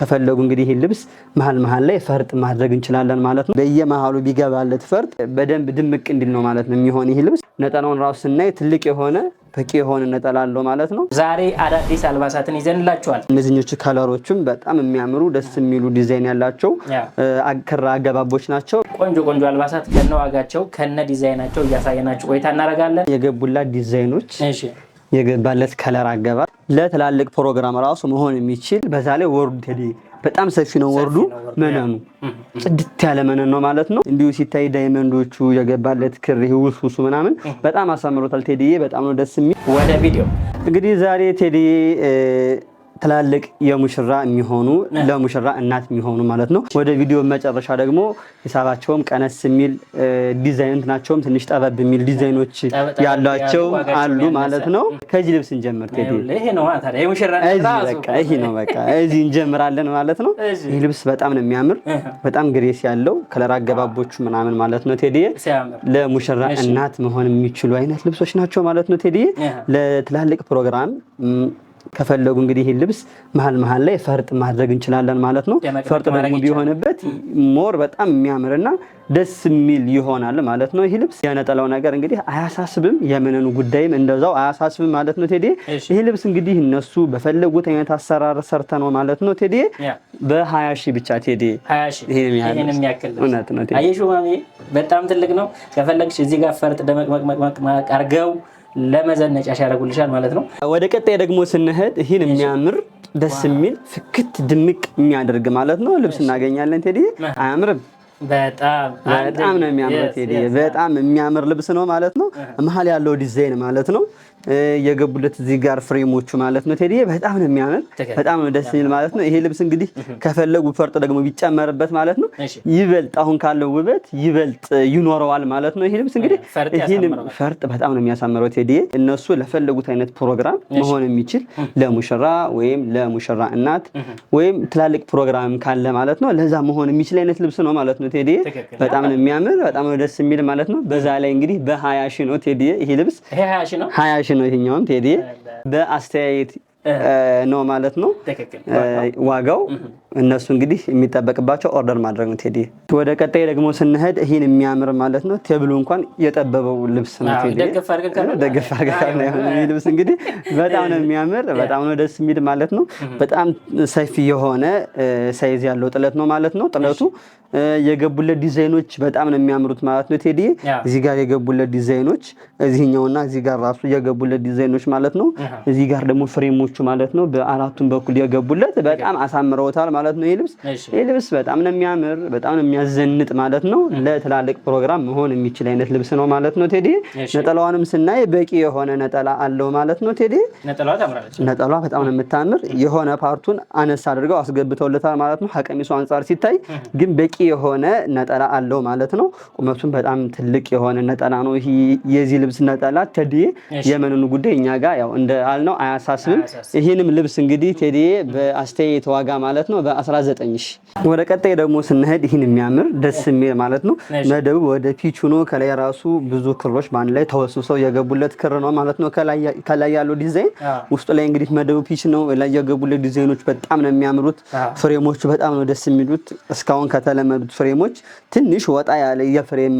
ከፈለጉ እንግዲህ ይሄን ልብስ መሃል ላይ ፈርጥ ማድረግ እንችላለን ማለት ነው። በየመሃሉ ቢገባለት ፈርጥ በደንብ ድምቅ እንዲል ነው ማለት ነው የሚሆን ይሄ ልብስ። ነጠላውን ራሱ ስናይ ትልቅ የሆነ በቂ የሆነ ነጠላ አለው ማለት ነው። ዛሬ አዳዲስ አልባሳትን ይዘንላችኋል። እነዚህኞቹ ከለሮችም በጣም የሚያምሩ ደስ የሚሉ ዲዛይን ያላቸው ክር አገባቦች ናቸው። ቆንጆ አልባሳት ከነዋጋቸው ከነ ዲዛይናቸው እያሳየናችሁ ቆይታ እናደርጋለን። የገቡላት ዲዛይኖች የገባለት ከለር አገባብ ለትላልቅ ፕሮግራም ራሱ መሆን የሚችል በዛ ላይ ወርዱ በጣም ሰፊ ነው። ወርዱ መነኑ ጽድት ያለ መነን ነው ማለት ነው። እንዲሁ ሲታይ ዳይመንዶቹ የገባለት ክር ውስውሱ ምናምን በጣም አሳምሮታል ቴዲዬ። በጣም ነው ደስ የሚል። ወደ ቪዲዮ እንግዲህ ዛሬ ቴዲዬ ትላልቅ የሙሽራ የሚሆኑ ለሙሽራ እናት የሚሆኑ ማለት ነው። ወደ ቪዲዮ መጨረሻ ደግሞ ሂሳባቸውም ቀነስ የሚል ዲዛይን ናቸውም ትንሽ ጠበብ የሚል ዲዛይኖች ያሏቸው አሉ ማለት ነው። ከዚህ ልብስ እንጀምር ቴዲ። ይሄ ነው ታዲያ የሙሽራ ይሄ ነው በቃ እዚህ እንጀምራለን ማለት ነው። ይሄ ልብስ በጣም ነው የሚያምር፣ በጣም ግሬስ ያለው ከለር አገባቦቹ ምናምን ማለት ነው ቴዲ። ለሙሽራ እናት መሆን የሚችሉ አይነት ልብሶች ናቸው ማለት ነው ቴዲ። ለትላልቅ ፕሮግራም ከፈለጉ እንግዲህ ይሄን ልብስ መሃል ላይ ፈርጥ ማድረግ እንችላለን ማለት ነው። ፈርጥ ደግሞ ቢሆንበት ሞር በጣም የሚያምርና ደስ የሚል ይሆናል ማለት ነው። ይሄ ልብስ የነጠላው ነገር እንግዲህ አያሳስብም፣ የመነኑ ጉዳይም እንደዛው አያሳስብም ማለት ነው ቴዲ። ይሄ ልብስ እንግዲህ እነሱ በፈለጉት አይነት አሰራር ሰርተነው ማለት ነው ቴዲ። በ20 ሺህ ብቻ ቴዲ። 20 ሺህ ይሄን የሚያክል እውነት ነው ቴዲ። አየሽው ማሚ በጣም ትልቅ ነው። ከፈለግሽ እዚህ ጋር ፈርጥ ደመቅ አርገው ለመዘነጫ ያደርጉልሻል ማለት ነው። ወደ ቀጣይ ደግሞ ስንሄድ ይሄን የሚያምር ደስ የሚል ፍክት ድምቅ የሚያደርግ ማለት ነው ልብስ እናገኛለን ቴዲ። አያምርም? በጣም ነው የሚያምር ቴዲ። በጣም የሚያምር ልብስ ነው ማለት ነው። መሀል ያለው ዲዛይን ማለት ነው የገቡለት እዚህ ጋር ፍሬሞቹ ማለት ነው ቴዲ። በጣም ነው የሚያምር፣ በጣም ነው ደስ የሚል ማለት ነው። ይሄ ልብስ እንግዲህ ከፈለጉ ፈርጥ ደግሞ ቢጨመርበት ማለት ነው ይበልጥ አሁን ካለው ውበት ይበልጥ ይኖረዋል ማለት ነው። ይሄ ልብስ እንግዲህ ይሄንም ፈርጥ በጣም ነው የሚያሳምረው ቴዲ። እነሱ ለፈለጉት አይነት ፕሮግራም መሆን የሚችል ለሙሽራ ወይም ለሙሽራ እናት ወይም ትላልቅ ፕሮግራም ካለ ማለት ነው ለዛ መሆን የሚችል አይነት ልብስ ነው ማለት ነው ቴዲ። በጣም ነው የሚያምር፣ በጣም ነው ደስ የሚል ማለት ነው። በዛ ላይ እንግዲህ በ20 ሺህ ነው ቴዲ ይሄ ልብስ። 20 ሺህ ነው 20 ሺህ ነው ይሄኛውም ቴዲ። በአስተያየት ነው ማለት ነው ዋጋው። እነሱ እንግዲህ የሚጠበቅባቸው ኦርደር ማድረግ ነው ቴዲ። ወደ ቀጣይ ደግሞ ስንሄድ ይሄን የሚያምር ማለት ነው ቴብሉ እንኳን የጠበበው ልብስ ነው ቴዲ። ደግፍ አድርገን ነው ይሄ ልብስ እንግዲህ በጣም ነው የሚያምር፣ በጣም ነው ደስ የሚል ማለት ነው። በጣም ሰፊ የሆነ ሳይዝ ያለው ጥለት ነው ማለት ነው። ጥለቱ የገቡለት ዲዛይኖች በጣም ነው የሚያምሩት ማለት ነው ቴዲ። እዚህ ጋር የገቡለት ዲዛይኖች እዚህኛውና እዚህ ጋር ራሱ የገቡለት ዲዛይኖች ማለት ነው። እዚህ ጋር ደግሞ ፍሬሞቹ ማለት ነው በአራቱም በኩል የገቡለት በጣም አሳምረውታል ማለት ነው። ይሄ ልብስ በጣም ነው የሚያምር፣ በጣም ነው የሚያዘንጥ ማለት ነው። ለትላልቅ ፕሮግራም መሆን የሚችል አይነት ልብስ ነው ማለት ነው ቴዲ። ነጠላዋንም ስናይ በቂ የሆነ ነጠላ አለው ማለት ነው ቴዲ። ነጠላዋ በጣም ነው የምታምር፣ የሆነ ፓርቱን አነስ አድርገው አስገብተውለታል ማለት ነው። ከቀሚሱ አንፃር ሲታይ ግን በቂ የሆነ ነጠላ አለው ማለት ነው። ቁመቱን በጣም ትልቅ የሆነ ነጠላ ነው ይሄ የዚህ ልብስ ነጠላ ቴዲ። የመነኑ ጉዳይ እኛ ጋር ያው እንዳልነው አያሳስብም። ይሄንም ልብስ እንግዲህ ቴዲ በአስተያየት ዋጋ ማለት ነው በ19 ሺህ። ወደ ቀጣይ ደግሞ ስንሄድ ይሄን የሚያምር ደስ የሚል ማለት ነው መደቡ ወደ ፒቹ ነው። ከላይ ራሱ ብዙ ክሮች ባንድ ላይ ተወስሰው የገቡለት ክር ነው ማለት ነው። ከላይ ያለው ዲዛይን ውስጡ ላይ እንግዲህ መደቡ ፒች ነው። ላይ የገቡለት ዲዛይኖች በጣም ነው የሚያምሩት። ፍሬሞቹ በጣም ነው ደስ የሚሉት። እስካሁን ከተለመዱት ፍሬሞች ትንሽ ወጣ ያለ የፍሬም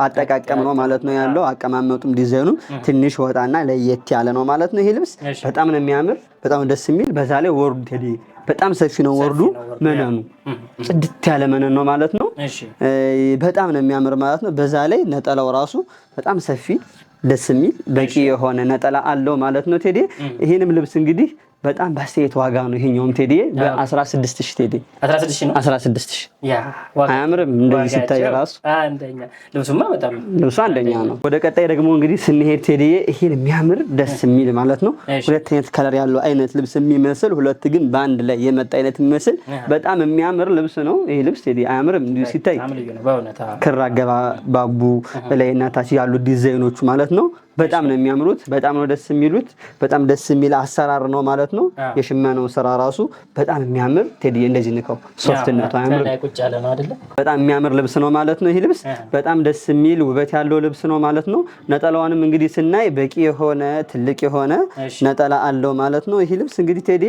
አጠቃቀም ነው ማለት ነው ያለው። አቀማመጡም ዲዛይኑ ትንሽ ወጣና ለየት ያለ ነው ማለት ነው። ይሄ ልብስ በጣም ነው የሚያምር፣ በጣም ደስ የሚል። በዛ ላይ ወርዱ ቴዲ በጣም ሰፊ ነው። ወርዱ መነኑ ጽድት ያለ መነን ነው ማለት ነው። በጣም ነው የሚያምር ማለት ነው። በዛ ላይ ነጠላው ራሱ በጣም ሰፊ ደስ የሚል በቂ የሆነ ነጠላ አለው ማለት ነው ቴዲ። ይሄንም ልብስ እንግዲህ በጣም በአስተያየት ዋጋ ነው ይሄኛውም ቴዲ በ16 ሺህ ቴዲ። 16 ሺህ አያምርም? እንደዚህ ሲታይ ራሱ ልብሱማ በጣም ልብሱ አንደኛ ነው። ወደ ቀጣይ ደግሞ እንግዲህ ስንሄድ ቴዲ ይሄን የሚያምር ደስ የሚል ማለት ነው ሁለት አይነት ከለር ያለው አይነት ልብስ የሚመስል ሁለት ግን በአንድ ላይ የመጣ አይነት የሚመስል በጣም የሚያምር ልብስ ነው ይሄ ልብስ ቴዲ። አያምርም? እንደዚህ ሲታይ ክር አገባቡ ላይ እና ታች ያሉ ዲዛይኖቹ ማለት ነው በጣም ነው የሚያምሩት፣ በጣም ነው ደስ የሚሉት። በጣም ደስ የሚል አሰራር ነው ማለት ነው። የሽመናው ስራ ራሱ በጣም የሚያምር ቴዲ። እንደዚህ ንከው ሶፍትነቱ አያምርም? በጣም የሚያምር ልብስ ነው ማለት ነው። ይሄ ልብስ በጣም ደስ የሚል ውበት ያለው ልብስ ነው ማለት ነው። ነጠላዋንም እንግዲህ ስናይ በቂ የሆነ ትልቅ የሆነ ነጠላ አለው ማለት ነው። ይሄ ልብስ እንግዲህ ቴዲ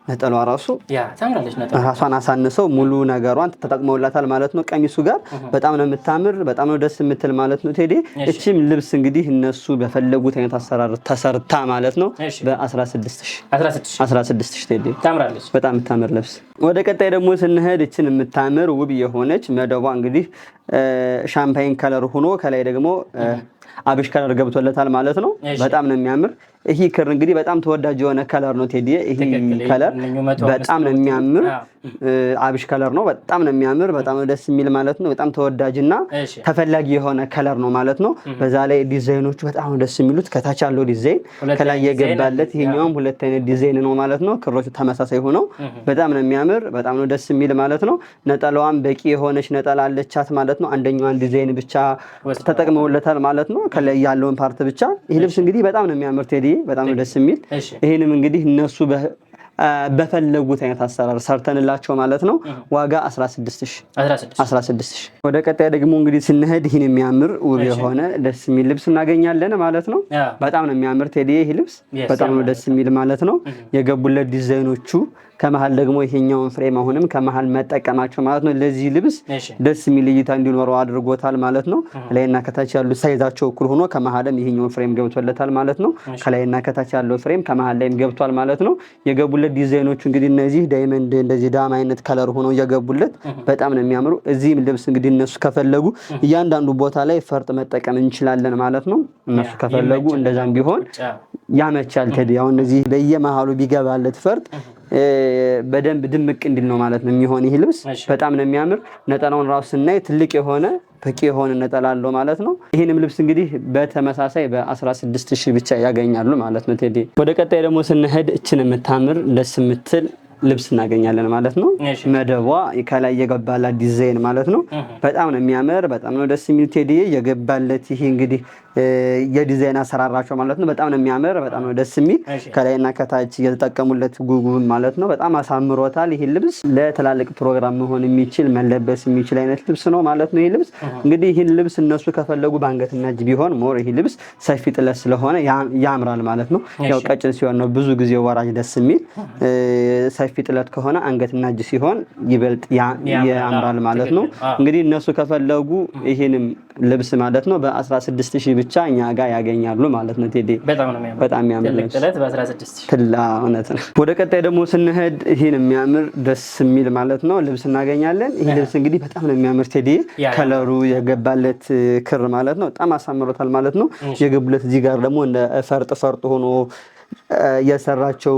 ነጠላዋ ራሱ ያ ታምራለች። ነጠላዋ ራሷን አሳንሰው ሙሉ ነገሯን ተጠቅመውላታል ማለት ነው። ቀሚሱ ጋር በጣም ነው የምታምር፣ በጣም ነው ደስ የምትል ማለት ነው ቴዲ። እቺም ልብስ እንግዲህ እነሱ በፈለጉት አይነት አሰራር ተሰርታ ማለት ነው በ16000 ቴዲ ታምራለች። በጣም የምታምር ልብስ። ወደ ቀጣይ ደግሞ ስንሄድ እችን የምታምር ውብ የሆነች መደቧ እንግዲህ ሻምፓይን ከለር ሆኖ ከላይ ደግሞ አብሽ ከለር ገብቶለታል ማለት ነው። በጣም ነው የሚያምር። ይሄ ክር እንግዲህ በጣም ተወዳጅ የሆነ ከለር ነው ቴዲ። ይሄ ከለር በጣም ነው የሚያምር አብሽ ከለር ነው። በጣም ነው የሚያምር፣ በጣም ነው ደስ የሚል ማለት ነው። በጣም ተወዳጅና ተፈላጊ የሆነ ከለር ነው ማለት ነው። በዛ ላይ ዲዛይኖቹ በጣም ነው ደስ የሚሉት። ከታች ያለው ዲዛይን ከላይ የገባለት ይሄኛውም ሁለት አይነት ዲዛይን ነው ማለት ነው። ክሮቹ ተመሳሳይ ሆነው በጣም ነው የሚያምር፣ በጣም ነው ደስ የሚል ማለት ነው። ነጠላዋም በቂ የሆነች ነጠላ አለቻት ማለት ነው። አንደኛዋን ዲዛይን ብቻ ተጠቅመውለታል ማለት ነው። ከላይ ያለውን ፓርት ብቻ። ይሄ ልብስ እንግዲህ በጣም ነው የሚያምር ቴዲ፣ በጣም ነው ደስ የሚል። ይሄንም እንግዲህ እነሱ በፈለጉት አይነት አሰራር ሰርተንላቸው ማለት ነው። ዋጋ 16000። ወደ ቀጣይ ደግሞ እንግዲህ ስንሄድ ይሄን የሚያምር ውብ የሆነ ደስ የሚል ልብስ እናገኛለን ማለት ነው። በጣም ነው የሚያምር ቴዲ፣ ይሄ ልብስ በጣም ነው ደስ የሚል ማለት ነው። የገቡለት ዲዛይኖቹ ከመሃል ደግሞ ይሄኛውን ፍሬም አሁንም ከመሃል መጠቀማቸው ማለት ነው ለዚህ ልብስ ደስ የሚል እይታ እንዲኖረው አድርጎታል ማለት ነው። ላይና ከታች ያሉ ሳይዛቸው እኩል ሆኖ ከመሃልም ይሄኛውን ፍሬም ገብቶለታል ማለት ነው። ከላይና ከታች ያለው ፍሬም ከመሃል ላይም ገብቷል ማለት ነው። የገቡለት ዲዛይኖቹ እንግዲህ እነዚህ ዳይመንድ እንደዚህ ዳማ አይነት ከለር ሆኖ የገቡለት በጣም ነው የሚያምሩ። እዚህም ልብስ እንግዲህ እነሱ ከፈለጉ እያንዳንዱ ቦታ ላይ ፈርጥ መጠቀም እንችላለን ማለት ነው። እነሱ ከፈለጉ እንደዛም ቢሆን ያመቻል ቴዲ። ያው እነዚህ በየመሃሉ ቢገባለት ፈርጥ በደንብ ድምቅ እንዲል ነው ማለት ነው የሚሆን። ይሄ ልብስ በጣም ነው የሚያምር። ነጠላውን ራሱ ስናይ ትልቅ የሆነ በቂ የሆነ ነጠላ አለው ማለት ነው። ይሄንም ልብስ እንግዲህ በተመሳሳይ በ16000 ብቻ ያገኛሉ ማለት ነው ቴዲ። ወደ ቀጣይ ደግሞ ስንሄድ እችን የምታምር ደስ የምትል ልብስ እናገኛለን ማለት ነው። መደቧ ከላይ የገባላት ዲዛይን ማለት ነው በጣም ነው የሚያምር፣ በጣም ነው ደስ የሚል ቴዲ። የገባለት ይሄ እንግዲህ የዲዛይን አሰራራቸው ማለት ነው በጣም ነው የሚያምር፣ በጣም ነው ደስ የሚል። ከላይና ከታች የተጠቀሙለት ጉጉብ ማለት ነው በጣም አሳምሮታል። ይሄ ልብስ ለተላልቅ ፕሮግራም መሆን የሚችል መለበስ የሚችል አይነት ልብስ ነው ማለት ነው። ይሄ ልብስ እንግዲህ ይሄን ልብስ እነሱ ከፈለጉ በአንገትና እጅ ቢሆን ሞር ይሄ ልብስ ሰፊ ጥለት ስለሆነ ያምራል ማለት ነው። ያው ቀጭን ሲሆን ነው ብዙ ጊዜ ወራጅ ደስ የሚል። ሰፊ ጥለት ከሆነ አንገትና እጅ ሲሆን ይበልጥ ያምራል ማለት ነው። እንግዲህ እነሱ ከፈለጉ ይሄንም ልብስ ማለት ነው በ16000 ብቻ እኛ ጋር ያገኛሉ ማለት ነው ቴዲ። በጣም የሚያምር ልብስ እውነት ነው። ወደ ቀጣይ ደግሞ ስንሄድ ይሄን የሚያምር ደስ የሚል ማለት ነው ልብስ እናገኛለን። ይሄ ልብስ እንግዲህ በጣም ነው የሚያምር ቴዲ። ከለሩ የገባለት ክር ማለት ነው በጣም አሳምሮታል ማለት ነው። የገቡለት እዚህ ጋር ደግሞ እንደ ፈርጥ ሆኖ የሰራቸው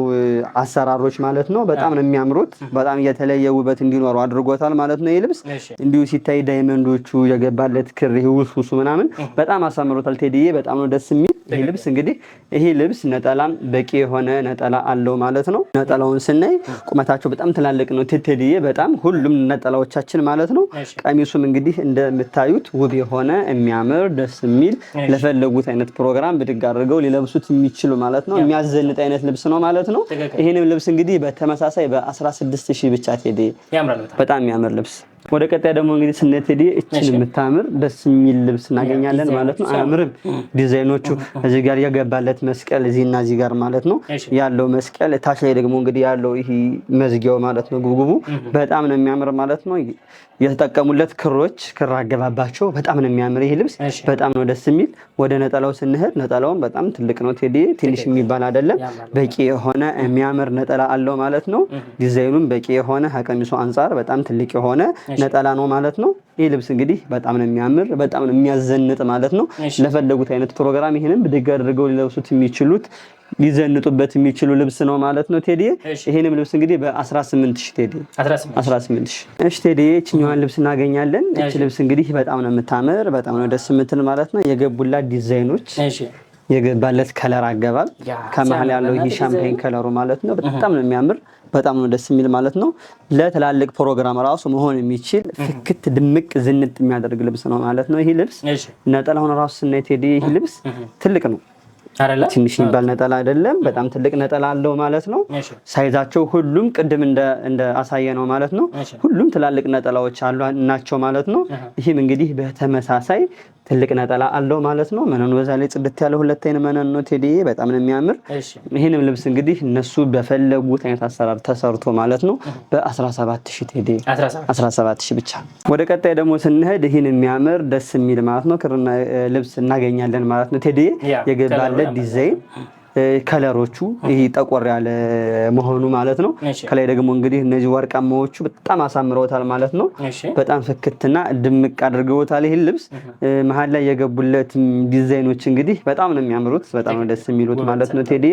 አሰራሮች ማለት ነው በጣም ነው የሚያምሩት። በጣም የተለየ ውበት እንዲኖረው አድርጎታል ማለት ነው። ይሄ ልብስ እንዲሁ ሲታይ ዳይመንዶቹ የገባለት ክር ውስውሱ ምናምን በጣም አሳምሮታል ቴዲዬ። በጣም ነው ደስ የሚል ይሄ ልብስ። እንግዲህ ይሄ ልብስ ነጠላም በቂ የሆነ ነጠላ አለው ማለት ነው። ነጠላውን ስናይ ቁመታቸው በጣም ትላልቅ ነው ቴዲዬ፣ በጣም ሁሉም ነጠላዎቻችን ማለት ነው። ቀሚሱም እንግዲህ እንደምታዩት ውብ የሆነ የሚያምር ደስ የሚል ለፈለጉት አይነት ፕሮግራም ብድግ አድርገው ሊለብሱት የሚችሉ ማለት ነው የሚያዘንጥ አይነት ልብስ ነው ማለት ነው። ይሄንም ልብስ እንግዲህ በተመሳሳይ በ16000 ብቻ ቴዲ፣ በጣም የሚያምር ልብስ። ወደ ቀጣይ ደግሞ እንግዲህ ስንት ቴዲ እችን የምታምር ደስ የሚል ልብስ እናገኛለን ማለት ነው። አያምርም? ዲዛይኖቹ እዚህ ጋር የገባለት መስቀል እዚህና እዚህ ጋር ማለት ነው ያለው መስቀል፣ ታች ላይ ደግሞ እንግዲህ ያለው ይሄ መዝጊያው ማለት ነው ጉብጉቡ በጣም ነው የሚያምር ማለት ነው። የተጠቀሙለት ክር አገባባቸው በጣም ነው የሚያምር ይሄ ልብስ፣ በጣም ነው ደስ የሚል። ወደ ነጠላው ስንሄድ ነጠላውን በጣም ትልቅ ነው ቴዲ፣ ትንሽ የሚባል አይደለም። በቂ የሆነ የሚያምር ነጠላ አለው ማለት ነው። ዲዛይኑም በቂ የሆነ ከቀሚሱ አንፃር በጣም ትልቅ የሆነ ነጠላ ነው ማለት ነው። ይሄ ልብስ እንግዲህ በጣም ነው የሚያምር፣ በጣም ነው የሚያዘንጥ ማለት ነው። ለፈለጉት አይነት ፕሮግራም ይሄንን ብድግ አድርገው ሊለብሱት የሚችሉት ሊዘንጡበት የሚችሉ ልብስ ነው ማለት ነው ቴዲ። ይሄንም ልብስ እንግዲህ በ18000 ቴዲ 18000። እሺ ቴዲ እቺኛዋን ልብስ እናገኛለን። እቺ ልብስ እንግዲህ በጣም ነው የምታምር፣ በጣም ነው ደስ የምትል ማለት ነው። የገቡላት ዲዛይኖች የገባለት ከለር አገባብ ከመሃል ያለው ይሄ ሻምፓይን ከለሩ ማለት ነው በጣም ነው የሚያምር፣ በጣም ነው ደስ የሚል ማለት ነው። ለትላልቅ ፕሮግራም ራሱ መሆን የሚችል ፍክት ድምቅ ዝንጥ የሚያደርግ ልብስ ነው ማለት ነው። ይሄ ልብስ ነጠላውን ራሱ ስናይ ቴዲ ይሄ ልብስ ትልቅ ነው ትንሽ የሚባል ነጠላ አይደለም፣ በጣም ትልቅ ነጠላ አለው ማለት ነው። ሳይዛቸው ሁሉም ቅድም እንደ አሳየ ነው ማለት ነው። ሁሉም ትላልቅ ነጠላዎች ናቸው ማለት ነው። ይህም እንግዲህ በተመሳሳይ ትልቅ ነጠላ አለው ማለት ነው። መነኑ በዛ ላይ ጽድት ያለ ሁለት አይነት መነን ነው ቴዲ፣ በጣም ነው የሚያምር። ይህንም ልብስ እንግዲህ እነሱ በፈለጉት አይነት አሰራር ተሰርቶ ማለት ነው በ17000 ቴዲ 17000 ብቻ። ወደ ቀጣይ ደግሞ ስንሄድ ይህን የሚያምር ደስ የሚል ማለት ነው ክርና ልብስ እናገኛለን ማለት ነው ቴዲ። የገባለት ዲዛይን ከለሮቹ ይሄ ጠቆር ያለ መሆኑ ማለት ነው። ከላይ ደግሞ እንግዲህ እነዚህ ወርቃማዎቹ በጣም አሳምረውታል ማለት ነው። በጣም ፍክትና ድምቅ አድርገውታል ይሄን ልብስ። መሀል ላይ የገቡለት ዲዛይኖች እንግዲህ በጣም ነው የሚያምሩት፣ በጣም ነው ደስ የሚሉት ማለት ነው ቴዲ።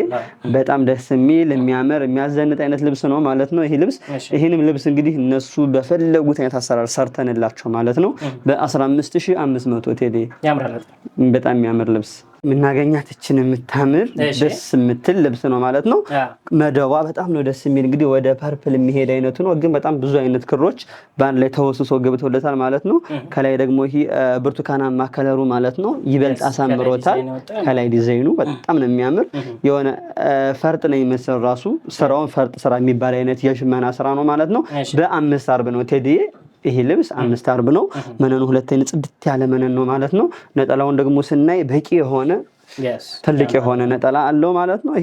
በጣም ደስ የሚል የሚያምር የሚያዘንጥ አይነት ልብስ ነው ማለት ነው ይሄ ልብስ። ይሄንም ልብስ እንግዲህ እነሱ በፈለጉት አይነት አሰራር ሰርተንላቸው ማለት ነው በ15500 ቴዲ። በጣም የሚያምር ልብስ ምናገኛት እችን የምታምር ደስ የምትል ልብስ ነው ማለት ነው። መደቧ በጣም ነው ደስ የሚል እንግዲህ ወደ ፐርፕል የሚሄድ አይነቱ ነው፣ ግን በጣም ብዙ አይነት ክሮች በአንድ ላይ ተወስሶ ገብተውለታል ማለት ነው። ከላይ ደግሞ ይሄ ብርቱካናማ ከለሩ ማለት ነው ይበልጥ አሳምሮታል። ከላይ ዲዛይኑ በጣም ነው የሚያምር፣ የሆነ ፈርጥ ነው የሚመስል ራሱ ስራውን ፈርጥ ስራ የሚባል አይነት የሽመና ስራ ነው ማለት ነው። በ5 አርብ ነው ቴዲ ይሄ ልብስ 5 አርብ ነው። መነኑ ሁለት አይነት ጽድት ያለ መነን ነው ማለት ነው። ነጠላውን ደግሞ ስናይ በቂ የሆነ ትልቅ የሆነ ነጠላ አለው ማለት ነው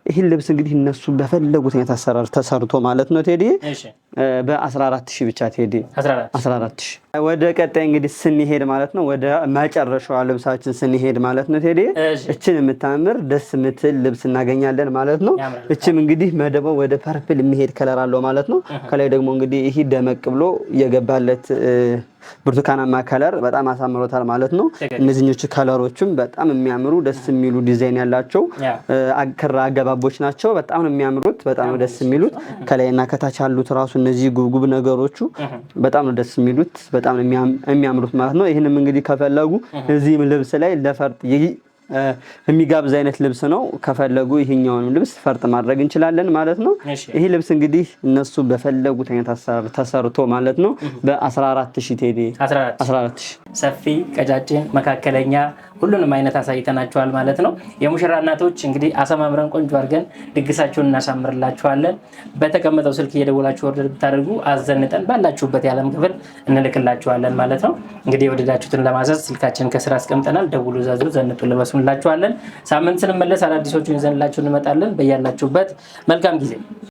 ይሄ ልብስ እንግዲህ እነሱ በፈለጉት አይነት አሰራር ተሰርቶ ማለት ነው ቴዲ በ14000 ብቻ ቴዲ 14000። ወደ ቀጣይ እንግዲህ ስንሄድ ማለት ነው ወደ መጨረሻው ልብሳችን ስንሄድ ማለት ነው ቴዲ እችን የምታምር ደስ የምትል ልብስ እናገኛለን ማለት ነው። እችም እንግዲህ መደቧ ወደ ፐርፕል የሚሄድ ከለር አለው ማለት ነው። ከላይ ደግሞ እንግዲህ ይሄ ደመቅ ብሎ የገባለት ብርቱካናማ ከለር በጣም አሳምሮታል ማለት ነው። እነዚህኞቹ ከለሮችም በጣም የሚያምሩ ደስ የሚሉ ዲዛይን ያላቸው ክር አገባቦች ናቸው። በጣም ነው የሚያምሩት፣ በጣም ነው ደስ የሚሉት። ከላይና ከታች ያሉት ራሱ እነዚህ ጉብጉብ ነገሮቹ በጣም ነው ደስ የሚሉት፣ በጣም ነው የሚያምሩት ማለት ነው። ይሄንም እንግዲህ ከፈለጉ እዚህም ልብስ ላይ ለፈርጥ የሚጋብዝ አይነት ልብስ ነው። ከፈለጉ ይሄኛውንም ልብስ ፈርጥ ማድረግ እንችላለን ማለት ነው። ይሄ ልብስ እንግዲህ እነሱ በፈለጉት አይነት አሰራር ተሰርቶ ማለት ነው በ14000 ቴዲ 14000። ሰፊ፣ ቀጫጭን፣ መካከለኛ ሁሉንም አይነት አሳይተናቸዋል ማለት ነው። የሙሽራ እናቶች እንግዲህ አሰማምረን ቆንጆ አድርገን ድግሳቸውን እናሳምርላችኋለን። በተቀመጠው ስልክ እየደወላችሁ ኦርደር ብታደርጉ አዘንጠን ባላችሁበት የዓለም ክፍል እንልክላችኋለን ማለት ነው። እንግዲህ የወደዳችሁትን ለማዘዝ ስልካችንን ከስራ አስቀምጠናል። ደውሉ፣ ዘዙ፣ ዘንጡ፣ ልበሱ እንላችኋለን። ሳምንት ስንመለስ አዳዲሶቹን ይዘንላችሁ እንመጣለን። በያላችሁበት መልካም ጊዜ